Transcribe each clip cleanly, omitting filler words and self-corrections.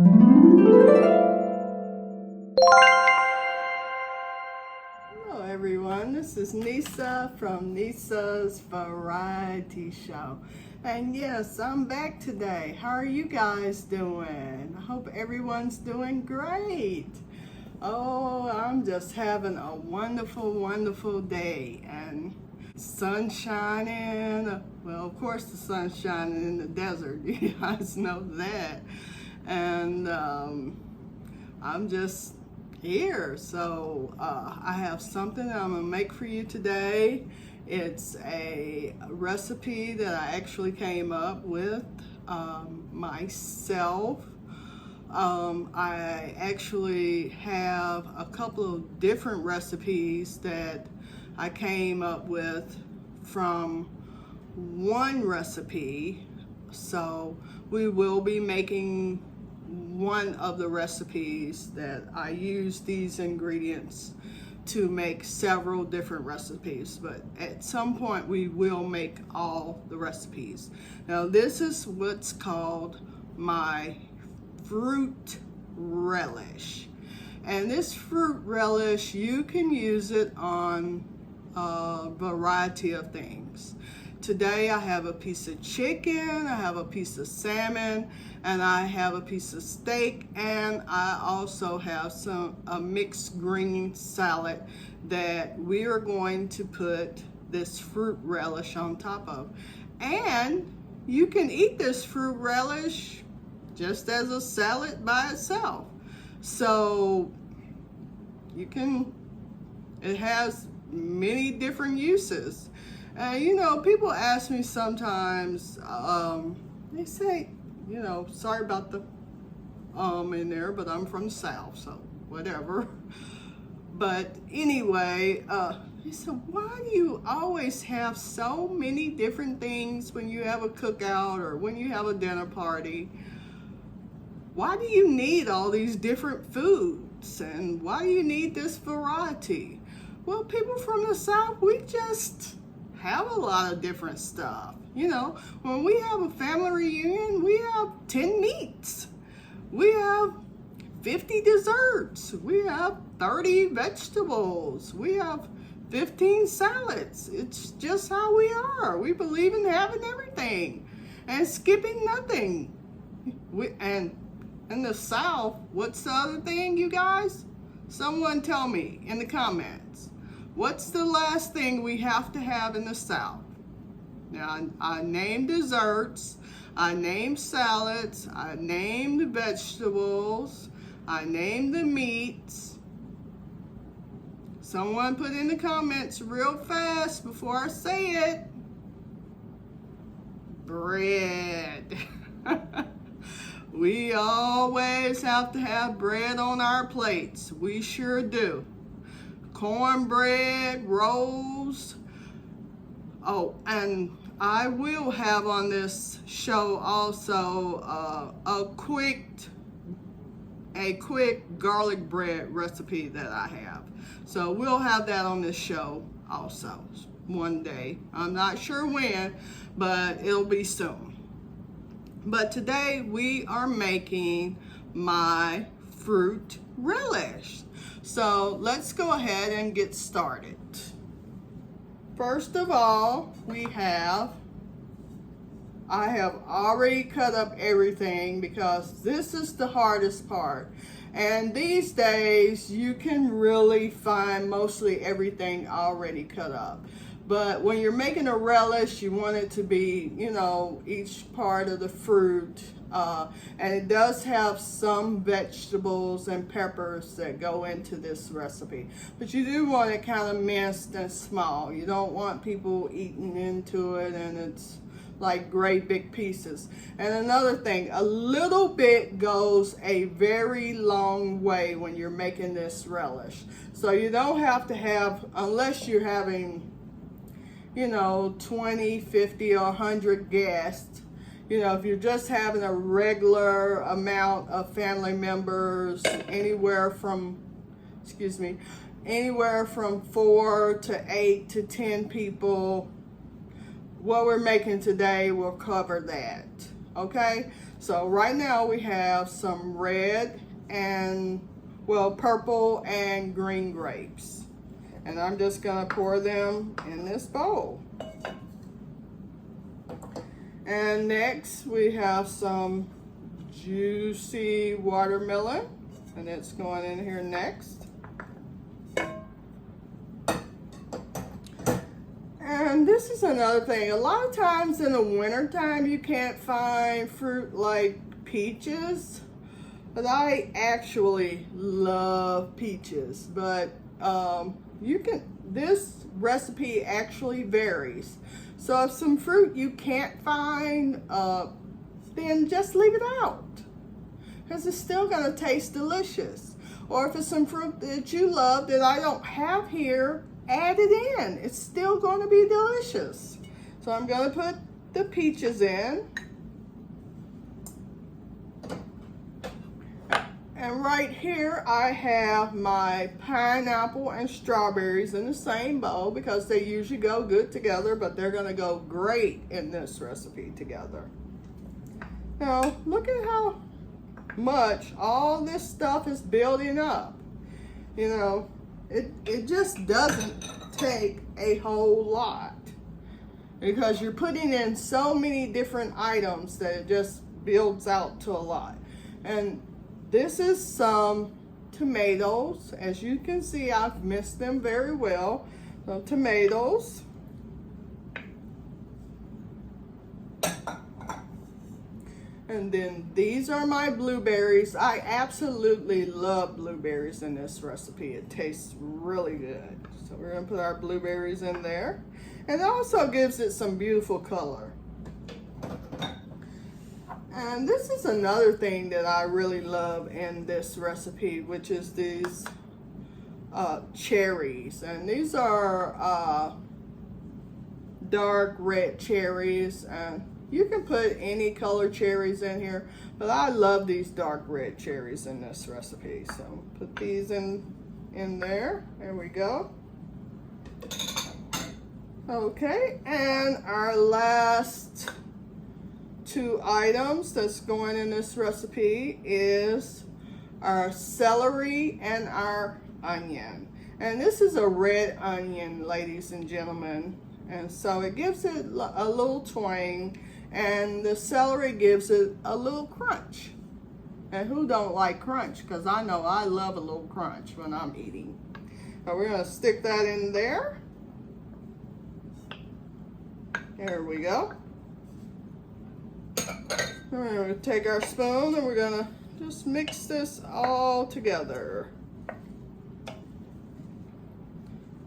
Hello everyone, this is Nisa from Nisa's Variety Show. And yes, I'm back today. How are you guys doing? I hope everyone's doing great. Oh, I'm just having a wonderful, wonderful day. And sun shining. Well, of course the sun's shining in the desert. You guys know that. And I'm just here. So I have something that I'm gonna make for you today. It's a recipe that I actually came up with myself. I actually have a couple of different recipes that I came up with from one recipe. So we will be making one of the recipes that I use these ingredients to make several different recipes, but at some point we will make all the recipes. Now this is what's called my fruit relish, and this fruit relish, you can use it on a variety of things. Today I have a piece of chicken, I have a piece of salmon, and I have a piece of steak, and I also have a mixed green salad that we are going to put this fruit relish on top of. And you can eat this fruit relish just as a salad by itself. So it has many different uses. You know, people ask me sometimes, they say, you know, sorry about the in there, but I'm from the South, so whatever. But anyway, they said, why do you always have so many different things when you have a cookout or when you have a dinner party? Why do you need all these different foods? And why do you need this variety? Well, people from the South, we just have a lot of different stuff. You know, when we have a family reunion, we have 10 meats. We have 50 desserts. We have 30 vegetables. We have 15 salads. It's just how we are. We believe in having everything and skipping nothing. And in the South, what's the other thing, you guys? Someone tell me in the comments. What's the last thing we have to have in the South? Now, I named desserts, I named salads, I named the vegetables, I named the meats. Someone put in the comments real fast before I say it. Bread. We always have to have bread on our plates. We sure do. Cornbread, rolls. Oh, and I will have on this show also a quick garlic bread recipe that I have. So we'll have that on this show also one day. I'm not sure when, but it'll be soon. But today we are making my fruit relish. So let's go ahead and get started. First of all, I have already cut up everything because this is the hardest part. And these days you can really find mostly everything already cut up. But when you're making a relish, you want it to be, you know, each part of the fruit. And it does have some vegetables and peppers that go into this recipe. But you do want it kind of minced and small. You don't want people eating into it and it's like great big pieces. And another thing, a little bit goes a very long way when you're making this relish. So you don't have to have, unless you're having, you know, 20, 50, or 100 guests. You know, if you're just having a regular amount of family members, anywhere from 4 to 8 to 10 people, what we're making today will cover that. Okay, So right now we have some red and, well, purple and green grapes. And I'm just gonna pour them in this bowl. And next we have some juicy watermelon, and it's going in here next. And this is another thing. A lot of times in the wintertime you can't find fruit like peaches, but I actually love peaches. But this recipe actually varies. So if some fruit you can't find, then just leave it out, because it's still gonna taste delicious. Or if it's some fruit that you love that I don't have here, add it in. It's still gonna be delicious. So I'm gonna put the peaches in. And right here I have my pineapple and strawberries in the same bowl, because they usually go good together, but they're gonna go great in this recipe together. Now, look at how much all this stuff is building up. You know, it just doesn't take a whole lot, because you're putting in so many different items that it just builds out to a lot. And this is some tomatoes. As you can see, I've mixed them very well. So tomatoes. And then these are my blueberries. I absolutely love blueberries in this recipe. It tastes really good. So we're gonna put our blueberries in there. And it also gives it some beautiful color. And this is another thing that I really love in this recipe, which is these cherries. And these are dark red cherries. And you can put any color cherries in here, but I love these dark red cherries in this recipe. So put these in there. There we go. Okay, and our last two items that's going in this recipe is our celery and our onion. And this is a red onion, ladies and gentlemen. And so it gives it a little twang, and the celery gives it a little crunch. And who don't like crunch? Because I know I love a little crunch when I'm eating. So we're gonna stick that in there. There we go. We're going to take our spoon and we're going to just mix this all together.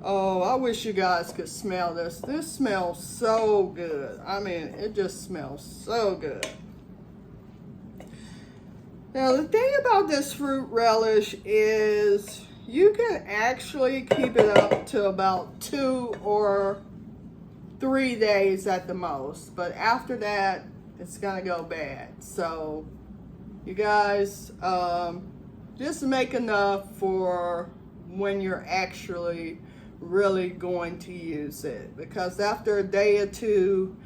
Oh, I wish you guys could smell this. This smells so good. I mean, it just smells so good. Now, the thing about this fruit relish is you can actually keep it up to about 2 or 3 days at the most. But after that, it's gonna go bad. So you guys just make enough for when you're actually really going to use it, because after a day or two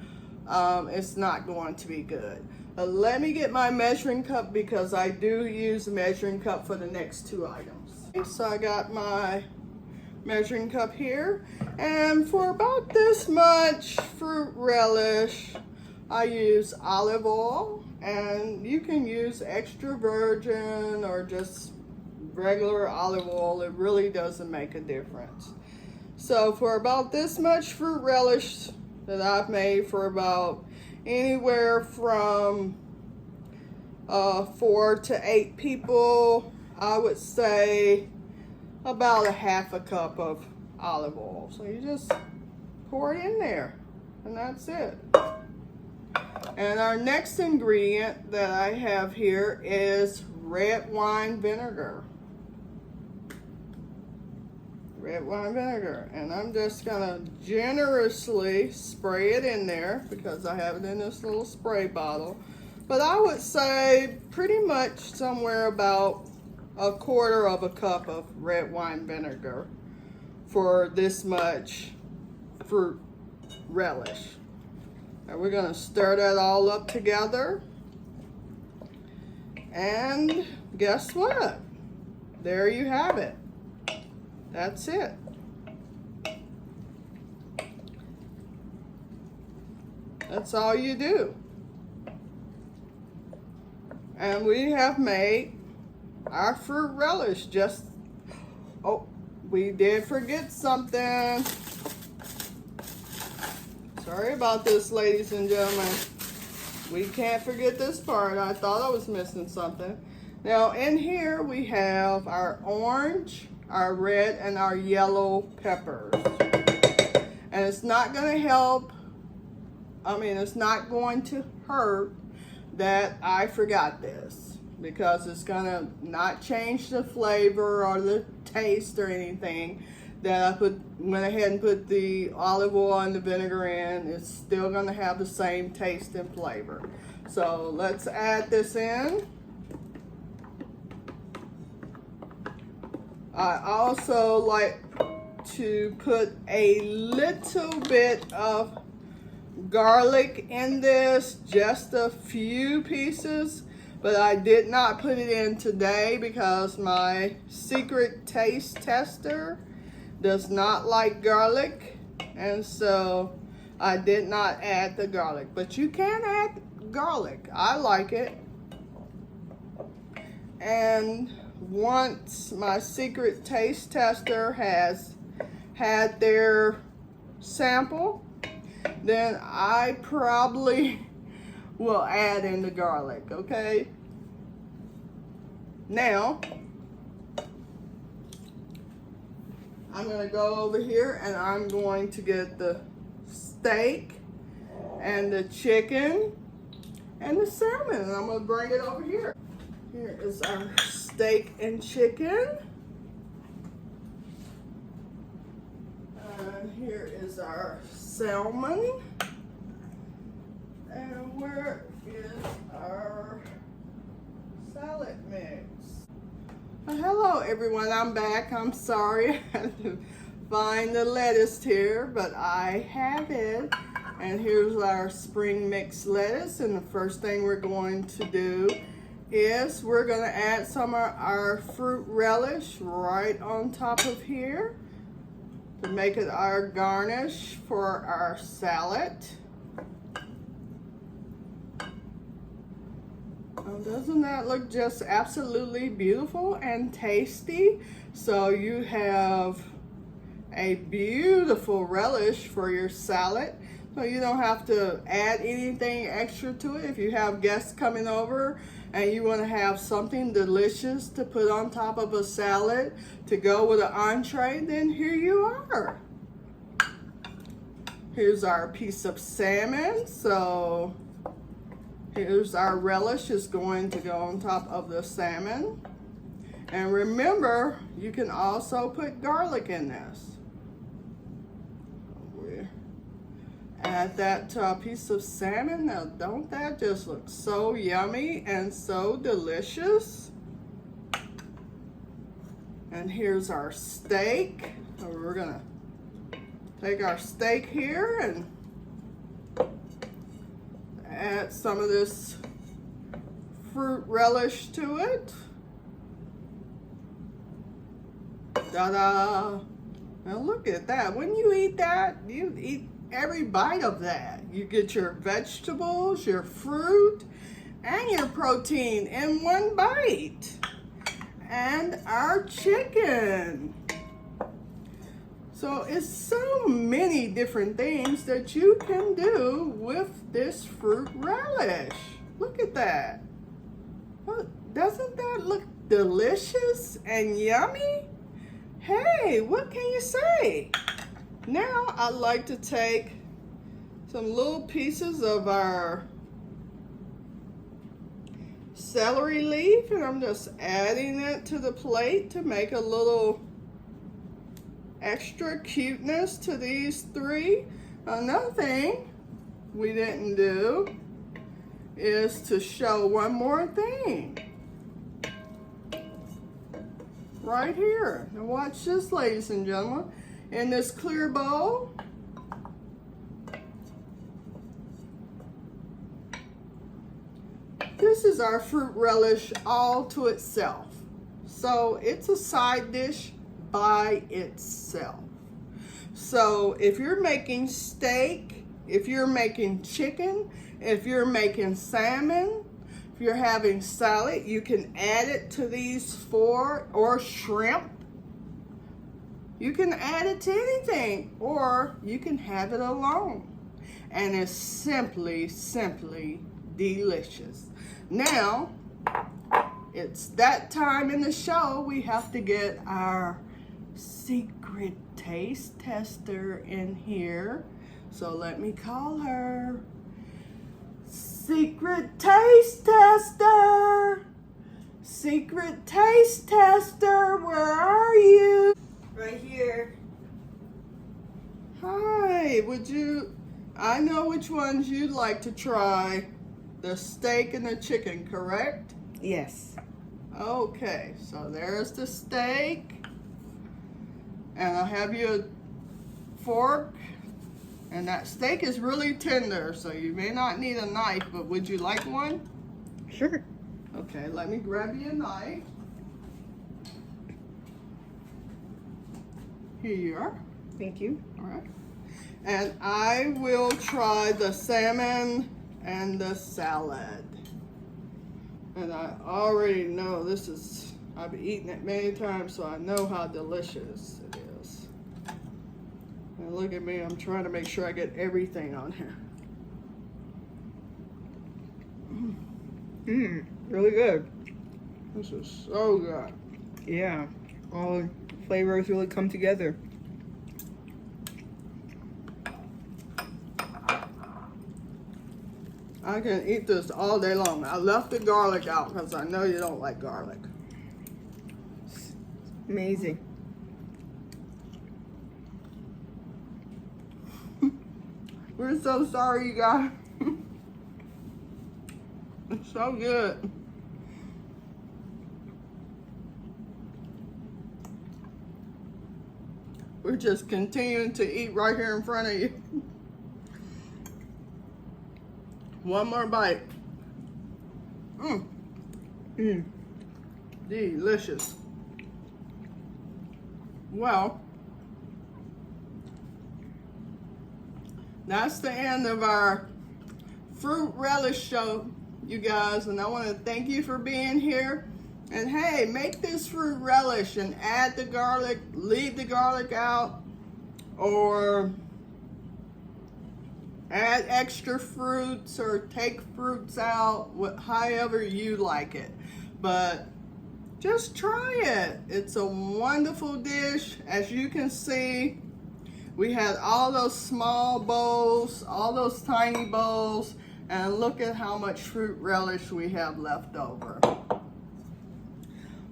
it's not going to be good. But let me get my measuring cup, because I do use a measuring cup for the next 2 items. Okay, so I got my measuring cup here, and for about this much fruit relish I use olive oil, and you can use extra virgin or just regular olive oil. It really doesn't make a difference. So for about this much fruit relish that I've made for about anywhere from 4 to 8 people, I would say about a half a cup of olive oil. So you just pour it in there, and that's it. And our next ingredient that I have here is red wine vinegar. Red wine vinegar. And I'm just gonna generously spray it in there, because I have it in this little spray bottle. But I would say pretty much somewhere about 1/4 cup of red wine vinegar for this much fruit relish. And we're gonna stir that all up together. And guess what? There you have it. That's it. That's all you do. And we have made our fruit relish. Just, oh, we did forget something. Sorry about this, ladies and gentlemen. We can't forget this part. I thought I was missing something. Now in here we have our orange, our red, and our yellow peppers. And it's not gonna help, it's not going to hurt that I forgot this, because it's gonna not change the flavor or the taste or anything. That I went ahead and put the olive oil and the vinegar in. It's still gonna have the same taste and flavor. So let's add this in. I also like to put a little bit of garlic in this, just a few pieces, but I did not put it in today because my secret taste tester does not like garlic, and so I did not add the garlic. But you can add garlic. I like it. And once my secret taste tester has had their sample, then I probably will add in the garlic, okay? Now, I'm gonna go over here and I'm going to get the steak and the chicken and the salmon, and I'm gonna bring it over here. Here is our steak and chicken. And here is our salmon. And where is our salad mix? Hello everyone, I'm back. I'm sorry I had to find the lettuce here, but I have it. And here's our spring mix lettuce, and the first thing we're going to do is we're going to add some of our fruit relish right on top of here to make it our garnish for our salad. Doesn't that look just absolutely beautiful and tasty? So you have a beautiful relish for your salad. So you don't have to add anything extra to it. If you have guests coming over and you want to have something delicious to put on top of a salad to go with an entree, then here you are. Here's our piece of salmon. So here's our relish is going to go on top of the salmon. And remember, you can also put garlic in this. Add that to a piece of salmon. Now, don't that just look so yummy and so delicious? And here's our steak. So we're gonna take our steak here and add some of this fruit relish to it. Ta-da! Now look at that. When you eat that, you eat every bite of that. You get your vegetables, your fruit, and your protein in one bite. And our chicken. So it's so many different things that you can do with this fruit relish. Look at that. Well, doesn't that look delicious and yummy? Hey, what can you say? Now I'd like to take some little pieces of our celery leaf, and I'm just adding it to the plate to make a little extra cuteness to these three. Another thing we didn't do is to show one more thing. Right here. Now watch this, ladies and gentlemen. In this clear bowl, this is is our fruit relish all to itself. So it's a side dish by itself. So if you're making steak, if you're making chicken, if you're making salmon, if you're having salad, you can add it to these four, or shrimp. You can add it to anything, or you can have it alone. And it's simply delicious. Now, it's that time in the show we have to get our secret taste tester in here. So let me call her. Secret taste tester! Secret taste tester, where are you? Right here. Hi, I know which ones you'd like to try. The steak and the chicken, correct? Yes. Okay, so there's the steak. And I'll have you a fork. And that steak is really tender, so you may not need a knife, but would you like one? Sure. Okay, let me grab you a knife. Here you are. Thank you. All right. And I will try the salmon and the salad. And I already know I've eaten it many times, so I know how delicious it is. And look at me, I'm trying to make sure I get everything on here. Really good. This is so good. Yeah. All the flavors really come together. I can eat this all day long. I left the garlic out because I know you don't like garlic. Amazing. We're so sorry, you guys. It's so good. We're just continuing to eat right here in front of you. One more bite. Delicious. Well, that's the end of our fruit relish show, you guys, and I want to thank you for being here. And hey, make this fruit relish and add the garlic, leave the garlic out, or add extra fruits or take fruits out, however you like it. But just try it. It's a wonderful dish. As you can see, we had all those small bowls, all those tiny bowls, and look at how much fruit relish we have left over.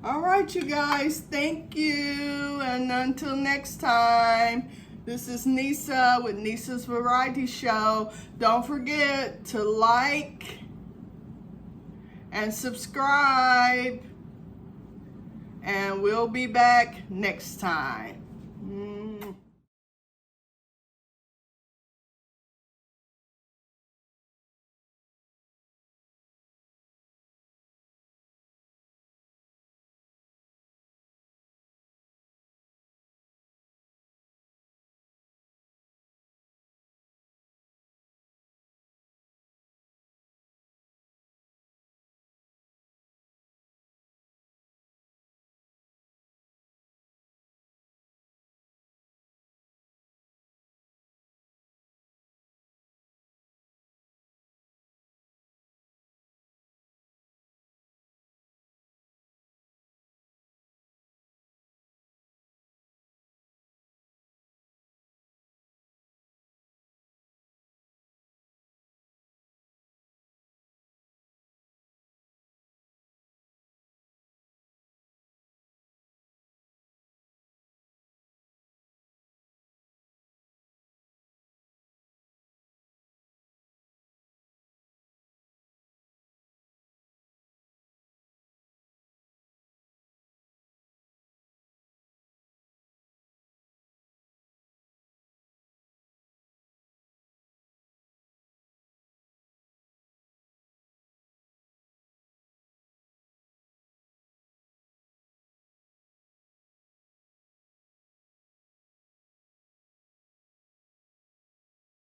All right, you guys, thank you. And until next time, this is Nisa with Nisa's Variety Show. Don't forget to like and subscribe. And we'll be back next time.